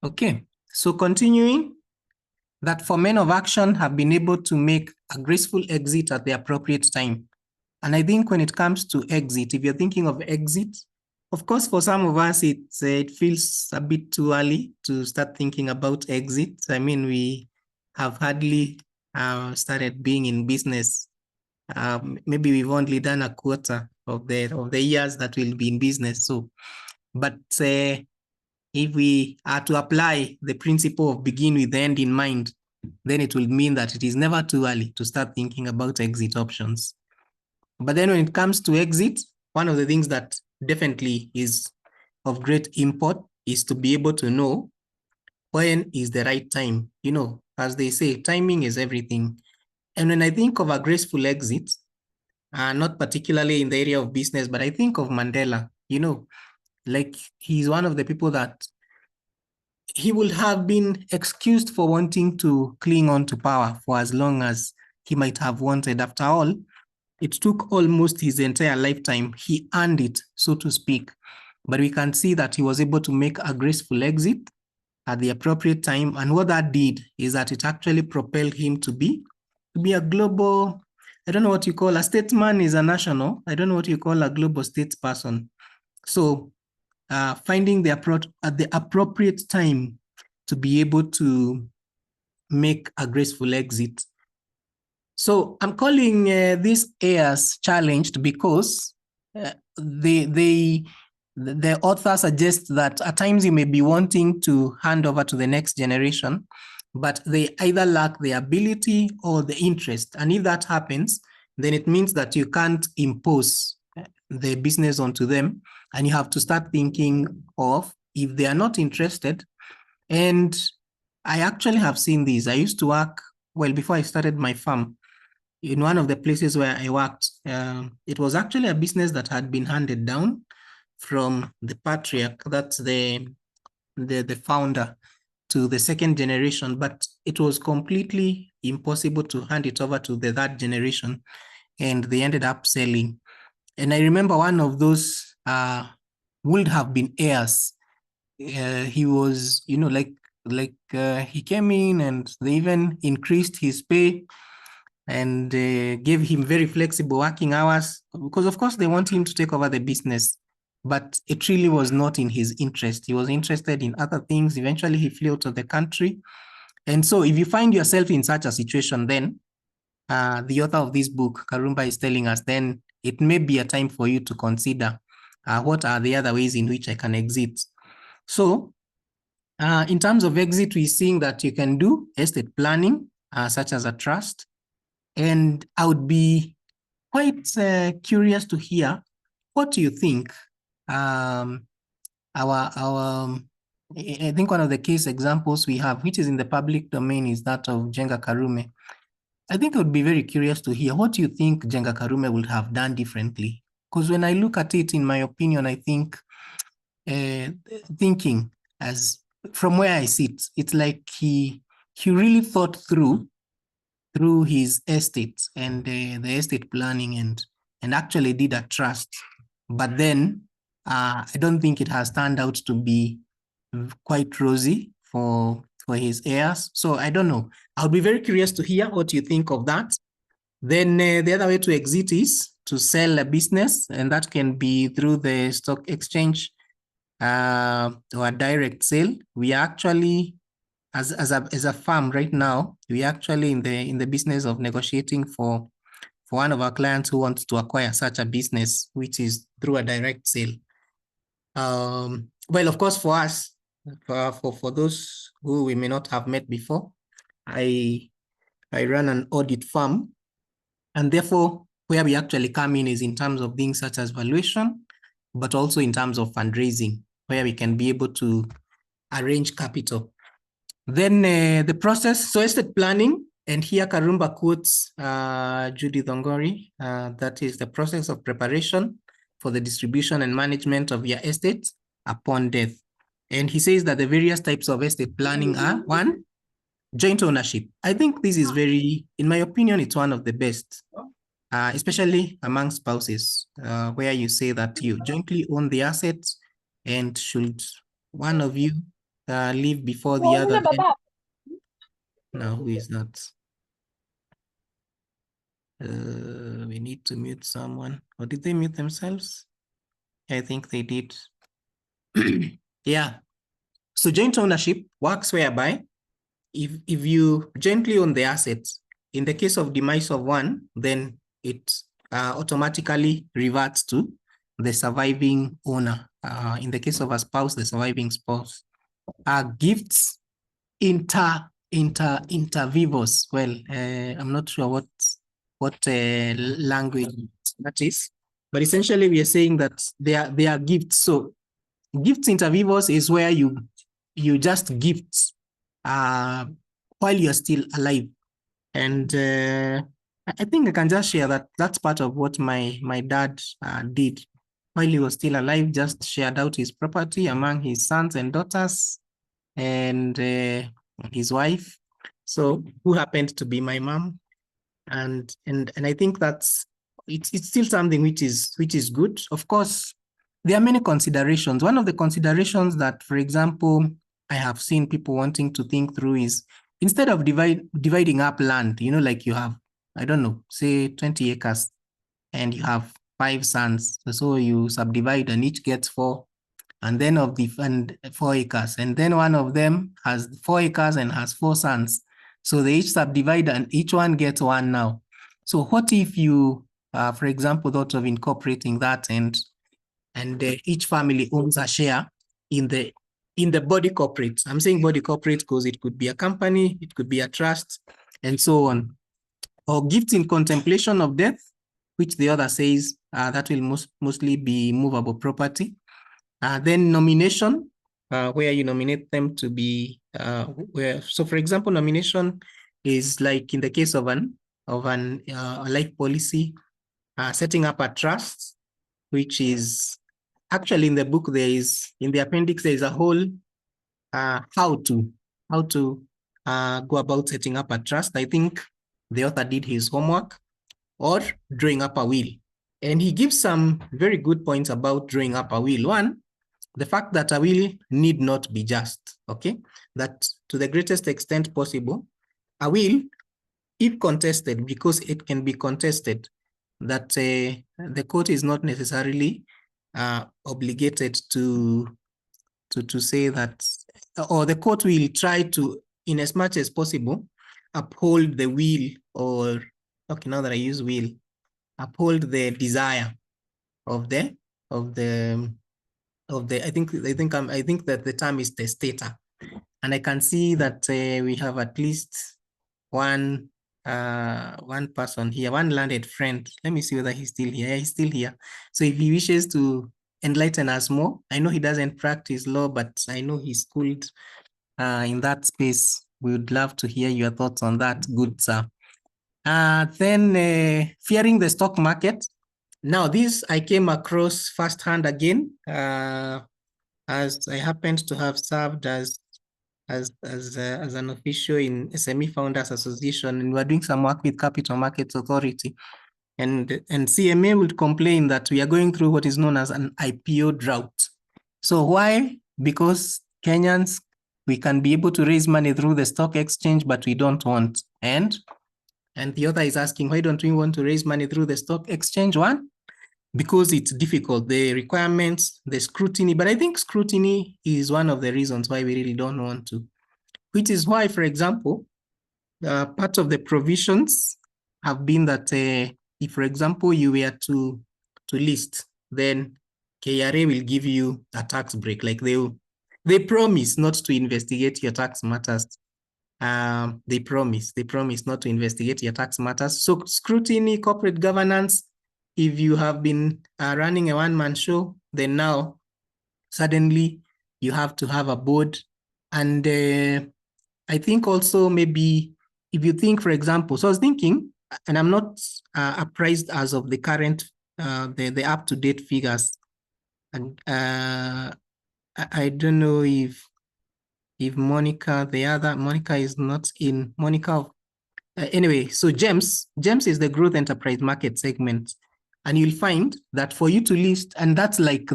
Okay, so continuing, that for men of action have been able to make a graceful exit at the appropriate time. And I think when it comes to exit, if you're thinking of exit, of course, for some of us, it feels a bit too early to start thinking about exit. I mean, we have hardly started being in business. Maybe we've only done a quarter of the years that we'll be in business. So, but if we are to apply the principle of begin with the end in mind, then it will mean that it is never too early to start thinking about exit options. But then when it comes to exit, one of the things that definitely is of great import is to be able to know when is the right time. You know, as they say, timing is everything. And when I think of a graceful exit, not particularly in the area of business, but I think of Mandela, you know, like he's one of the people that he would have been excused for wanting to cling on to power for as long as he might have wanted. After all, it took almost his entire lifetime. He earned it, so to speak. But we can see that he was able to make a graceful exit at the appropriate time. And what that did is that it actually propelled him to be a global, I don't know what you call a statesman is a national. I don't know what you call a global statesperson. So finding the at the appropriate time to be able to make a graceful exit. So I'm calling these heirs challenged because the author suggests that at times you may be wanting to hand over to the next generation, but they either lack the ability or the interest. And if that happens, then it means that you can't impose the business onto them, and you have to start thinking of if they are not interested. And I actually have seen these. I used to work, well, before I started my farm, in one of the places where I worked, it was actually a business that had been handed down from the patriarch, that's the founder, to the second generation, but it was completely impossible to hand it over to the third generation, and they ended up selling. And I remember one of those would have been heirs. He was, you know, he came in and they even increased his pay and gave him very flexible working hours because, of course, they want him to take over the business. But it really was not in his interest. He was interested in other things. Eventually, he flew out of the country. And so if you find yourself in such a situation, then the author of this book, Karumba, is telling us, then it may be a time for you to consider what are the other ways in which I can exit. So in terms of exit, we're seeing that you can do estate planning, such as a trust. And I would be quite curious to hear what do you think. I think one of the case examples we have, which is in the public domain, is that of Jenga Karume. I think I would be very curious to hear what you think Jenga Karume would have done differently. Because when I look at it, in my opinion, I think thinking as from where I sit, it's like he really thought through his estate and the estate planning and actually did a trust. But then I don't think it has turned out to be quite rosy for his heirs. So I don't know. I'll be very curious to hear what you think of that. Then the other way to exit is to sell a business, and that can be through the stock exchange or a direct sale. We actually, as a firm right now, we actually in the business of negotiating for one of our clients who wants to acquire such a business, which is through a direct sale. Well, of course, for us, for those who we may not have met before, I run an audit firm, and therefore where we actually come in is in terms of things such as valuation, but also in terms of fundraising, where we can be able to arrange capital. Then the process, so estate planning, and here Karumba quotes Judy Thongori, that is the process of preparation for the distribution and management of your estate upon death. And he says that the various types of estate planning are, one, joint ownership. I think this is very, in my opinion, it's one of the best, especially among spouses, where you say that you jointly own the assets, and should one of you leave before the other. No, who is that? We need to mute someone. Or did they mute themselves? I think they did. Yeah. So joint ownership works whereby if you jointly own the assets, in the case of demise of one, then it automatically reverts to the surviving owner. In the case of a spouse, the surviving spouse. Gifts inter vivos. Well, I'm not sure what language that is, but essentially we are saying that they are gifts. So gifts inter vivos is where you just gift while you're still alive. And I think I can just share that that's part of what my dad did while he was still alive, just shared out his property among his sons and daughters and his wife, so who happened to be my mom. And I think that's it's still something which is good. Of course, there are many considerations. One of the considerations that, for example, I have seen people wanting to think through is instead of dividing up land, you know, like you have, I don't know, say 20 acres and you have 5 sons. So you subdivide and each gets 4, and then 4 acres. And then one of them has 4 acres and has 4 sons. So they each subdivide and each one gets 1 now. So what if you, for example, thought of incorporating that and each family owns a share in the body corporate? I'm saying body corporate because it could be a company, it could be a trust, and so on. Or gifts in contemplation of death, which the other says that will mostly be movable property. Then nomination, where you nominate them to be so for example, nomination is like in the case of a life policy, setting up a trust, which is actually in the book, in the appendix, there is a whole how to go about setting up a trust. I think the author did his homework. Or drawing up a will. And he gives some very good points about drawing up a will. One, the fact that a will need not be just, okay? That to the greatest extent possible, a will, if contested, because it can be contested, that the court is not necessarily obligated to say that, or the court will try to, in as much as possible, uphold the will, or, okay, now that I use will, uphold the desire of the I think that the term is testator. And I can see that we have at least one person here, one learned friend. Let me see whether he's still here. Yeah, he's still here. So if he wishes to enlighten us more, I know he doesn't practice law, but I know he's schooled in that space. We would love to hear your thoughts on that, good sir. Then fearing the stock market. Now this I came across firsthand again, as I happened to have served as an official in SME Founders Association, and we're doing some work with Capital Markets Authority. And CMA would complain that we are going through what is known as an IPO drought. So why? Because Kenyans, we can be able to raise money through the stock exchange, but we don't want. And the author is asking, why don't we want to raise money through the stock exchange? One, because it's difficult, the requirements, the scrutiny. But I think scrutiny is one of the reasons why we really don't want to, which is why, for example, part of the provisions have been that if, for example, you were to list, then KRA will give you a tax break. Like they promise not to investigate your tax matters. They promise not to investigate your tax matters. So scrutiny, corporate governance, if you have been running a one-man show, then now suddenly you have to have a board. And I think also maybe if you think, for example, so I was thinking, and I'm not apprised as of the current, the up-to-date figures. And I don't know if Monica, the other Monica is not in. Monica, anyway, so GEMS is the growth enterprise market segment. And you'll find that for you to list, and that's like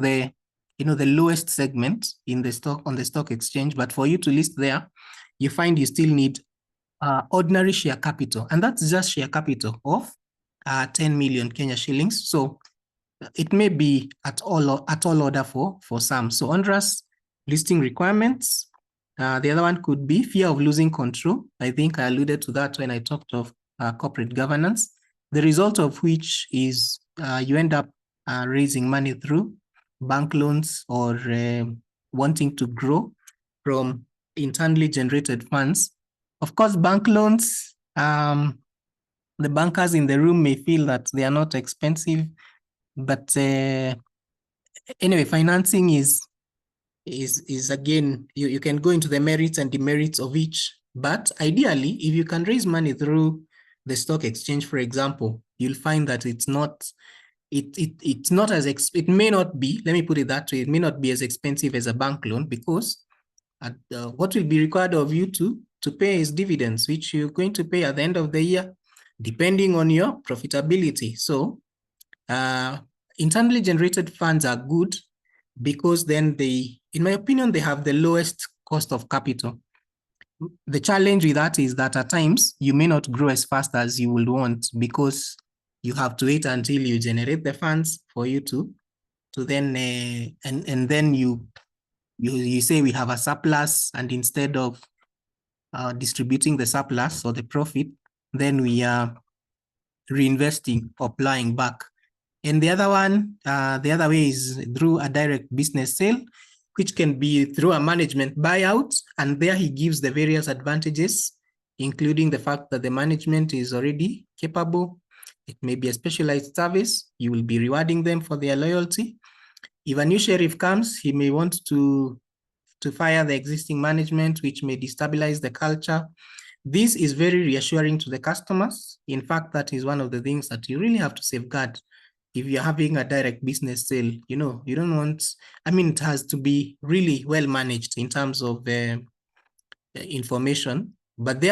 the lowest segment in the stock on the stock exchange. But for you to list there, you find you still need ordinary share capital, and that's just share capital of 10 million Kenya shillings. So it may be at all order for some. So onerous listing requirements. The other one could be fear of losing control. I think I alluded to that when I talked of corporate governance, the result of which is you end up raising money through bank loans or wanting to grow from internally generated funds. Of course, bank loans, the bankers in the room may feel that they are not expensive, but anyway, financing is again, you can go into the merits and demerits of each. But ideally, if you can raise money through the stock exchange, for example, you'll find that it's not as it may not be, let me put it that way, it may not be as expensive as a bank loan, because what will be required of you to pay is dividends, which you're going to pay at the end of the year, depending on your profitability. So internally generated funds are good because then in my opinion, they have the lowest cost of capital. The challenge with that is that at times you may not grow as fast as you would want, because you have to wait until you generate the funds for you to then and then you say we have a surplus, and instead of distributing the surplus or the profit, then we are reinvesting or applying back. And the other one, the other way is through a direct business sale, which can be through a management buyout. And there he gives the various advantages, including the fact that the management is already capable. It may be a specialized service. You will be rewarding them for their loyalty. If a new sheriff comes, he may want to fire the existing management, which may destabilize the culture. This is very reassuring to the customers. In fact, that is one of the things that you really have to safeguard. If you're having a direct business sale, you don't want, it has to be really well managed in terms of the information. But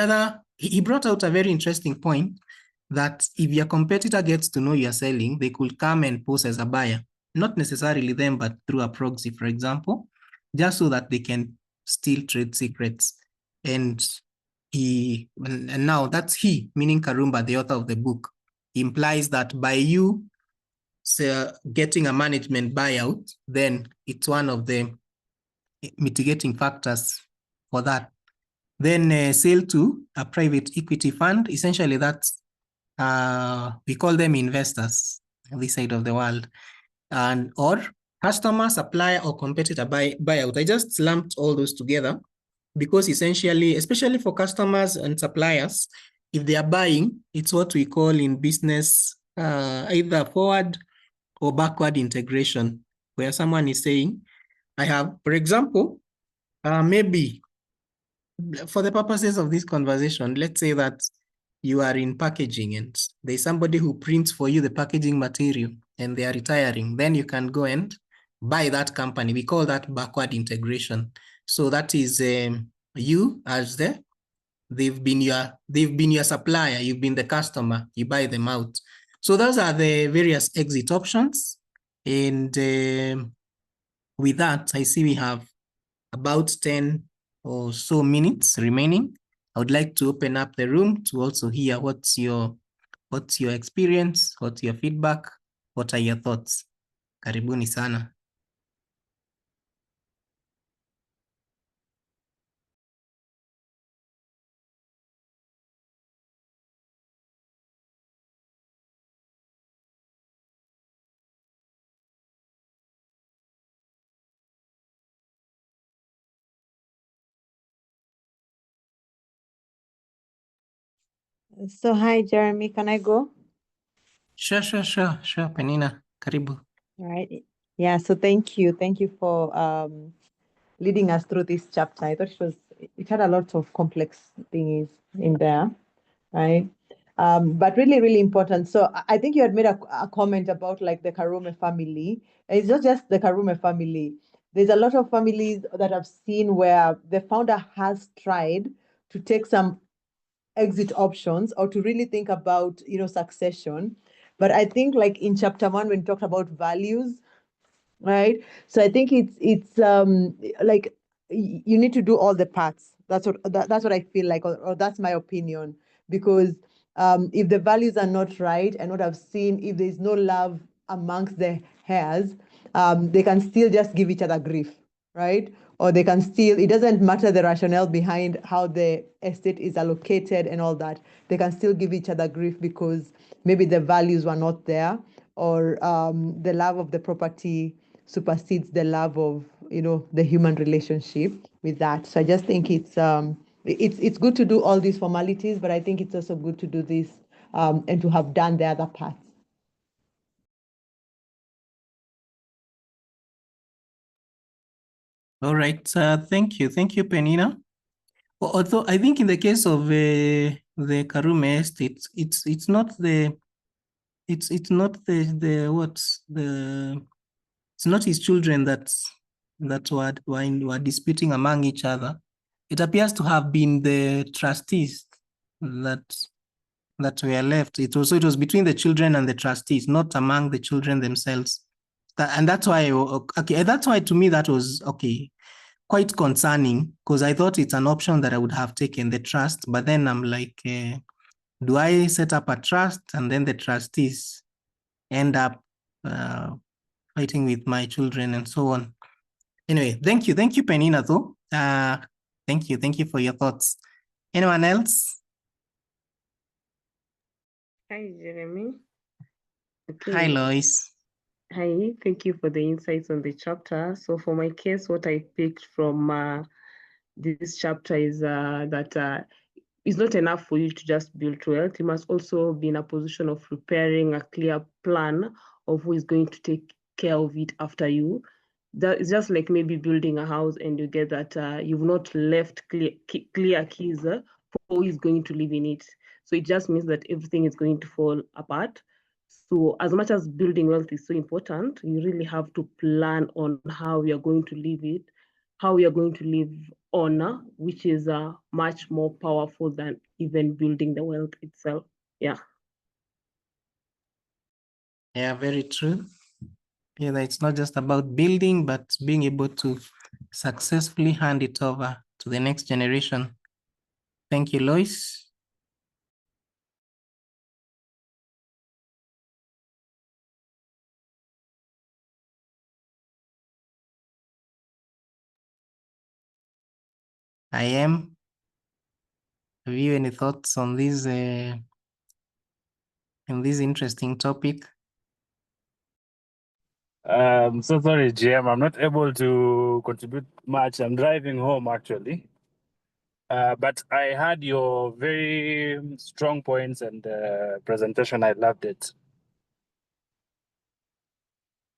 he brought out a very interesting point, that if your competitor gets to know you're selling, they could come and pose as a buyer, not necessarily them, but through a proxy, for example, just so that they can steal trade secrets. And now that's he, meaning Karumba, the author of the book, implies that by you getting a management buyout, then it's one of the mitigating factors for that. Then sale to a private equity fund, essentially that's, we call them investors on this side of the world, and or customer, supplier, or competitor buyout. I just lumped all those together because essentially, especially for customers and suppliers, if they are buying, it's what we call in business either forward or backward integration, where someone is saying, I have, for example, maybe for the purposes of this conversation, let's say that you are in packaging and there's somebody who prints for you the packaging material and they are retiring. Then you can go and buy that company. We call that backward integration. So that is you as they've been your supplier, you've been the customer, you buy them out. So those are the various exit options. And with that, I see we have about 10 or so minutes remaining. I would like to open up the room to also hear what's your experience, what's your feedback, what are your thoughts? Karibuni sana. So hi, Jeremy, can I go? Sure, Penina, karibu. All right. Yeah, so thank you for leading us through this chapter. I thought it had a lot of complex things in there, right? But really, really important. So I think you had made a comment about like the Karume family. It's not just the Karume family. There's a lot of families that I've seen where the founder has tried to take some exit options or to really think about succession. But I think like in chapter 1, when we talked about values, right? So I think it's like you need to do all the parts. That's what I feel like, or that's my opinion. Because if the values are not right, and what I've seen, if there's no love amongst the heirs, they can still just give each other grief, right? Or they can still, it doesn't matter the rationale behind how the estate is allocated and all that. They can still give each other grief because maybe the values were not there, or the love of the property supersedes the love of, the human relationship with that. So I just think it's good to do all these formalities, but I think it's also good to do this and to have done the other parts. All right. Thank you. Thank you, Penina. Although I think in the case of the Karumba estate, it's not the it's not the it's not his children that were disputing among each other. It appears to have been the trustees that were left. It was between the children and the trustees, not among the children themselves. And that's why to me that was okay, quite concerning, because I thought it's an option that I would have taken, the trust, but then I'm like, do I set up a trust and then the trustees end up fighting with my children and so on? Anyway, thank you, Penina, though. Thank you for your thoughts. Anyone else? Hi, Jeremy. Okay. Hi, Lois. Hi, thank you for the insights on the chapter. So for my case, what I picked from this chapter is that it's not enough for you to just build wealth. You must also be in a position of preparing a clear plan of who is going to take care of it after you. That is just like maybe building a house and you get that you've not left clear keys for who is going to live in it. So it just means that everything is going to fall apart. So as much as building wealth is so important, you really have to plan on how you're going to live it, how you're going to live honor, which is much more powerful than even building the wealth itself. Yeah. Yeah, very true. Yeah, it's not just about building, but being able to successfully hand it over to the next generation. Thank you, Lois. I am. Have you any thoughts on this interesting topic? So sorry, GM. I'm not able to contribute much. I'm driving home actually. But I had your very strong points and presentation. I loved it.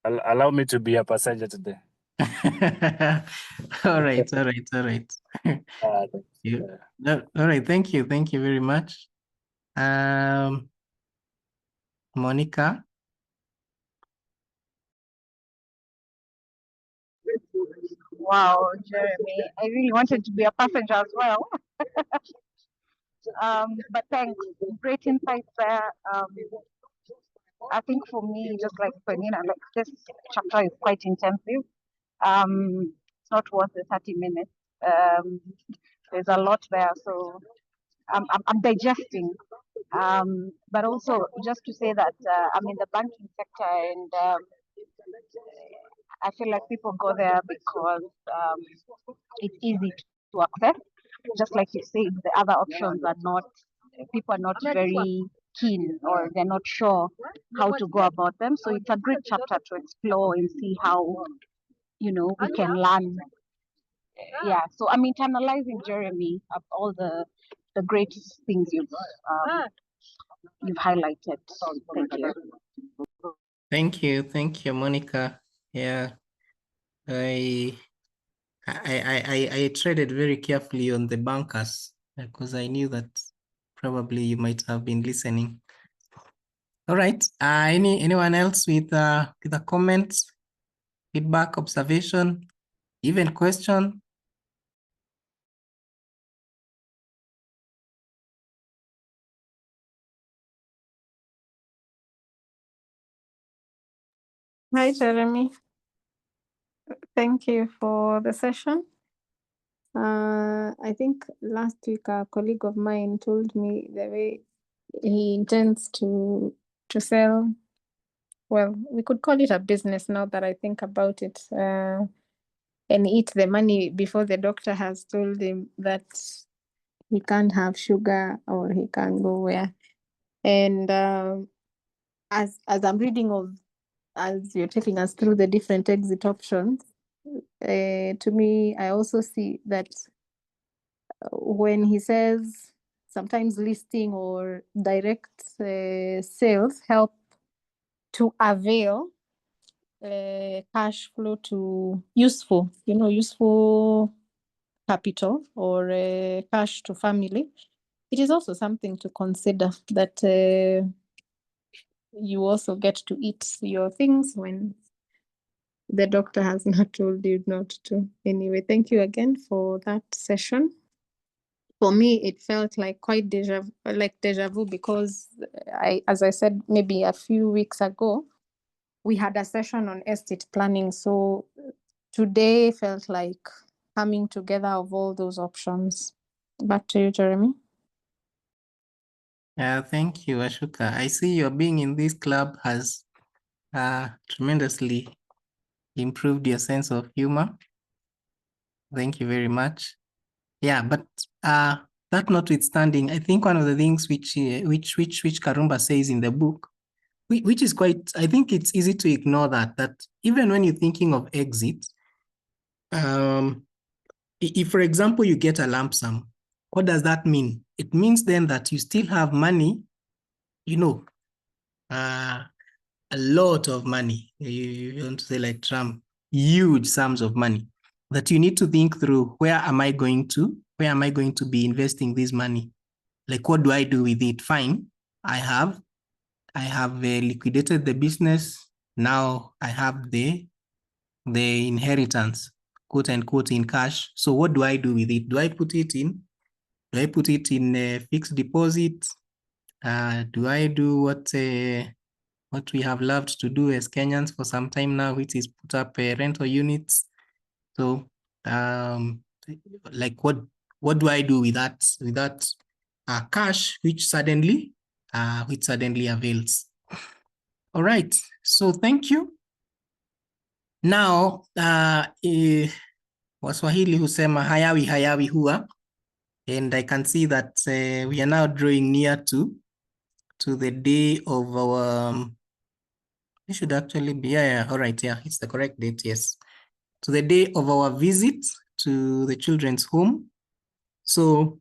Allow me to be a passenger today. All right. All right. Thank you very much. Monica. Wow, Jeremy, I really wanted to be a passenger as well. But thanks, great insights there. I think for me, just like Penina, like this chapter is quite intensive. It's not worth the 30 minutes. There's a lot there, so I'm digesting. But also just to say that I'm in the banking sector, and I feel like people go there because it's easy to access. Just like you said, the other options are not, people are not very keen, or they're not sure how to go about them. So it's a great chapter to explore and see how, we can learn. Yeah, so I'm internalizing, Jeremy, of all the great things you've highlighted. Thank you. Thank you, Monica. Yeah, I treaded very carefully on the bankers because I knew that probably you might have been listening. All right. Anyone else with a comment, feedback, observation, even question? Hi, Jeremy. Thank you for the session. I think last week a colleague of mine told me the way he intends to sell. Well, we could call it a business now that I think about it. And eat the money before the doctor has told him that he can't have sugar or he can't go where. And as I'm reading as you're taking us through the different exit options, to me, I also see that when he says sometimes listing or direct sales help to avail cash flow to useful capital or cash to family, it is also something to consider that you also get to eat your things when the doctor has not told you not to. Anyway, thank you again for that session. For me, it felt like quite deja vu because as I said, maybe a few weeks ago, we had a session on estate planning. So today felt like coming together of all those options. Back to you, Jeremy. Thank you, Ashuka. I see your being in this club has tremendously improved your sense of humor. Thank you very much. Yeah, but that notwithstanding, I think one of the things which Karumba says in the book, which is quite, I think it's easy to ignore that even when you're thinking of exit, if, for example, you get a lump sum, what does that mean? It means then that you still have money, a lot of money. You want to say like Trump, huge sums of money that you need to think through. Where am I going to be investing this money? Like, what do I do with it? Fine, I have liquidated the business. Now I have the inheritance, quote unquote, in cash. So what do I do with it? Do I put it in a fixed deposit? Do I do what we have loved to do as Kenyans for some time now, which is put up rental units? So like what do I do with that cash which suddenly avails? All right, so thank you. Now Waswahili husema hayawi huwa, and I can see that we are now drawing near to the day of our it should actually be all right, it's the correct date, yes, to the day of our visit to the children's home. So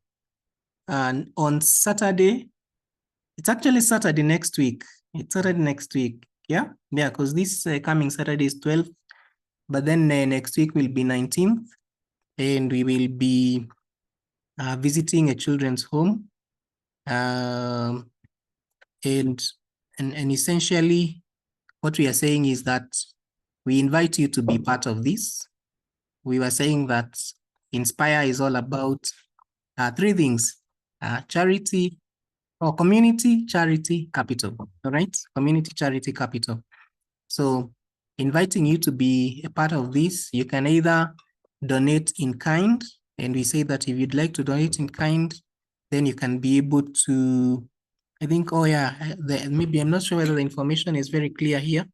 on Saturday, it's actually Saturday next week. It's Saturday next week, because this coming Saturday is 12th, but then next week will be 19th, and we will be visiting a children's home, and essentially what we are saying is that we invite you to be part of this. We were saying that Inspire is all about three things: charity, or community, charity, capital. All right, community, charity, capital. So inviting you to be a part of this, you can either donate in kind, and we say that if you'd like to donate in kind, then you can be able to, I think, maybe I'm not sure whether the information is very clear here.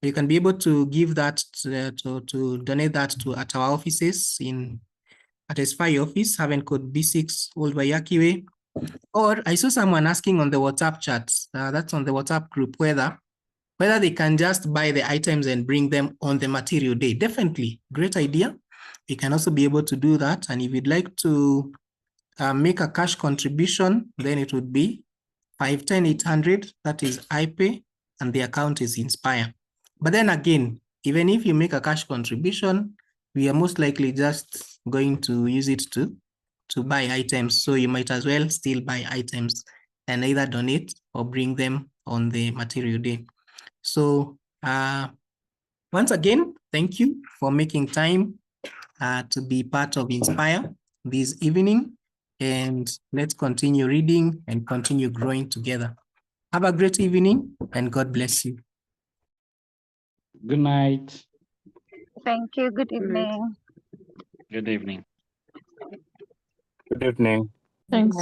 You can be able to give that to donate that at our offices at SFI office, Haven Code B6, Old Wayaki Way. Or I saw someone asking on the WhatsApp chat, that's on the WhatsApp group, whether they can just buy the items and bring them on the material day. Definitely, great idea. You can also be able to do that. And if you'd like to make a cash contribution, then it would be 510-800, that is iPay, and the account is Inspire. But then again, even if you make a cash contribution, we are most likely just going to use it to buy items. So you might as well still buy items and either donate or bring them on the material day. So once again, thank you for making time to be part of Inspire this evening, and let's continue reading and continue growing together. Have a great evening and God bless you. Good night. Thank you. Good Good night. evening. Good evening. Good evening. Thanks.